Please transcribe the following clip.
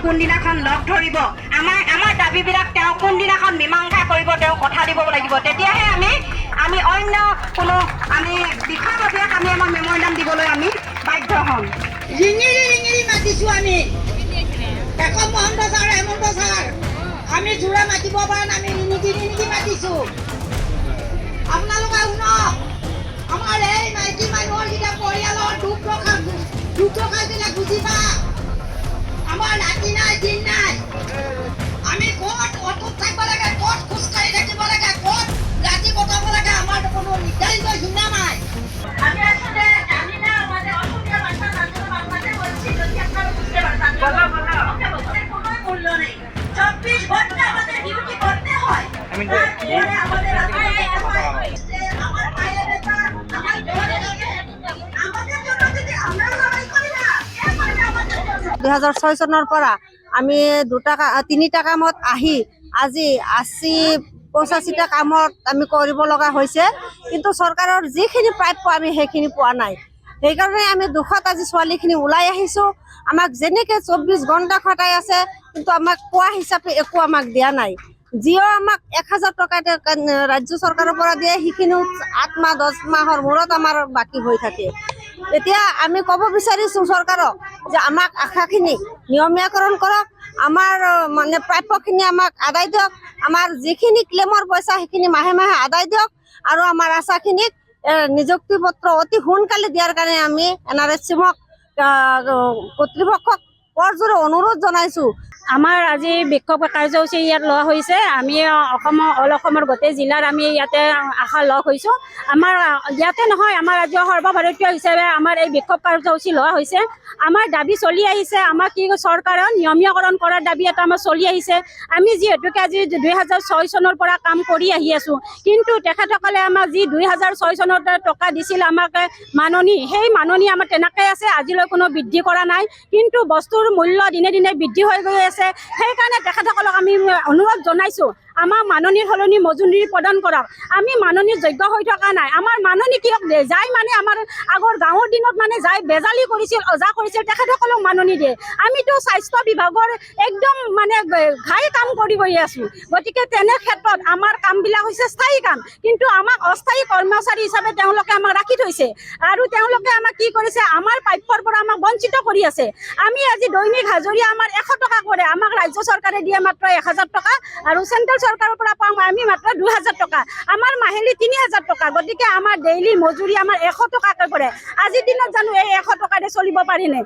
কোনদিনাখন লগ ধৰিব আমাৰ দাবীবিলাক তেওঁ কোনদিনাখন মীমাংসা কৰিব তেওঁ কথা দিব লাগিব তেতিয়াহে আমি অন্য কোনো আমি বিষয়ববীয়াক আমি আমাৰ মেম'ৰেণ্ডাম দিবলৈ আমি বাধ্য হ'ম ৰিঙিৰি মাতিছো আমি এখন মহন্ত ছাৰ হেমন্ত ছাৰ আমি জোৰে মাতিব পৰা নাই আমি ৰিঙিৰি মাতিছো আপোনালোকে শুনক আমাৰ এই মাইকী মানুহৰ যেতিয়া পৰিয়ালৰ দুখ ৰখাবিলাক বুজি পা আমাৰ ৰাতি নাই দিন নাই আমি ক'ত অটুট থাকিব লাগে ক'ত খোজকাঢ়ি থাকিব লাগে ক'ত ৰাতি কটাব লাগে আমাৰ কোনো নিৰ্ধাৰিত সীমা নাই আমি আসলে জানি না আমাদের অসুবিধা ভাষা জানতে আপনাদের বলছি যদি আপনারা বুঝতে পারতেন কোনো মূল্য নেই 24 ঘন্টা আমাদের ডিউটি করতে হয় আমাদের আমার পায়ে ব্যথা আমার জোরে আমাদের জন্য যদি আমরা লড়াই করি না কে করবে আমাদের জন্য 2006 চনৰ পৰা আমি 3টা কামত আহি আজি 85টা কামত আমি কৰিব লগা হৈছে কিন্তু চৰকাৰৰ যিখিনি প্ৰাপ্য আমি সেইখিনি পোৱা নাই সেইকাৰণে আমি দুখত আজি ছোৱালীখিনি ওলাই আহিছোঁ আমাক যেনেকৈ 24 ঘণ্টা খটাই আছে কিন্তু আমাক কোৱা হিচাপে একো আমাক দিয়া নাই যিও আমাক 1000 টকা ৰাজ্য চৰকাৰৰ পৰা দিয়ে সেইখিনিও 8 মাহ 10 মাহৰ মূৰত আমাৰ বাকী হৈ থাকে এতিয়া আমি ক'ব বিচাৰিছোঁ চৰকাৰক যে আমাক আশাখিনি নিয়মীয়াকৰণ কৰক আমাৰ মানে প্ৰাপ্যখিনি আমাক আদায় দিয়ক আমাৰ যিখিনি ক্লেমৰ পইচা সেইখিনি মাহে মাহে আদায় দিয়ক আৰু আমাৰ আশাখিনিক নিযুক্তি পত্ৰ অতি সোনকালে দিয়াৰ কাৰণে আমি NRSCMক কৰ্তৃপক্ষক কৰজোৰে অনুৰোধ জনাইছোঁ আমাৰ আজি বিক্ষোভ কাৰ্যসূচী ইয়াত লোৱা হৈছে আমি অল অসমৰ গোটেই জিলাৰ আমি ইয়াতে আশা লগ হৈছোঁ আমাৰ ইয়াতে নহয় আমাৰ ৰাজ্য সৰ্বভাৰতীয় হিচাপে আমাৰ এই বিক্ষোভ কাৰ্যসূচী লোৱা হৈছে আমাৰ দাবী চলি আহিছে আমাৰ কি চৰকাৰৰ নিয়মীয়াকৰণ কৰাৰ দাবী এটা আমাৰ চলি আহিছে আমি যিহেতুকে আজি 2006 চনৰ পৰা কাম কৰি আহি আছোঁ কিন্তু তেখেতসকলে আমাক যি 2006 চনত টকা দিছিল আমাক মাননি সেই মাননি আমাৰ তেনেকৈ আছে আজিলৈ কোনো বৃদ্ধি কৰা নাই কিন্তু বস্তুৰ মূল্য দিনে দিনে বৃদ্ধি হৈ গৈ আছে সেইকাৰণে তেখেতসকলক আমি অনুৰোধ জনাইছোঁ আমাৰ মাননিৰ সলনি মজুৰি প্ৰদান কৰক আমি মাননিৰ যোগ্য হৈ থকা নাই আমাৰ মাননি কিয়ক দিয়ে যাই মানে আমাৰ আগৰ গাঁৱৰ দিনত মানে যাই বেজালি কৰিছিল অজা কৰিছিল তেখেতসকলক মাননি দিয়ে আমিতো স্বাস্থ্য বিভাগৰ একদম মানে ঘাই কাম কৰি গৈ আছোঁ গতিকে তেনে ক্ষেত্ৰত আমাৰ কামবিলাক হৈছে স্থায়ী কাম কিন্তু আমাক অস্থায়ী কৰ্মচাৰী হিচাপে তেওঁলোকে আমাক ৰাখি থৈছে আৰু তেওঁলোকে আমাক কি কৰিছে আমাৰ প্ৰাপ্যৰ পৰা আমাক বঞ্চিত কৰি আছে আমি আজি দৈনিক হাজৰিয়া আমাৰ 100 টকা কৰে আমাক ৰাজ্য চৰকাৰে দিয়ে মাত্ৰ 1000 টকা আৰু চেণ্ট্ৰেল চৰকাৰৰ পৰা পাওঁ আমি মাত্ৰ 2000 টকা আমাৰ মাহিলী 3000 টকা গতিকে আমাৰ ডেইলি মজুৰি আমাৰ 100 টকাকৈ পৰে আজিৰ দিনত জানো এই 100 টকাৰে চলিব পাৰিনে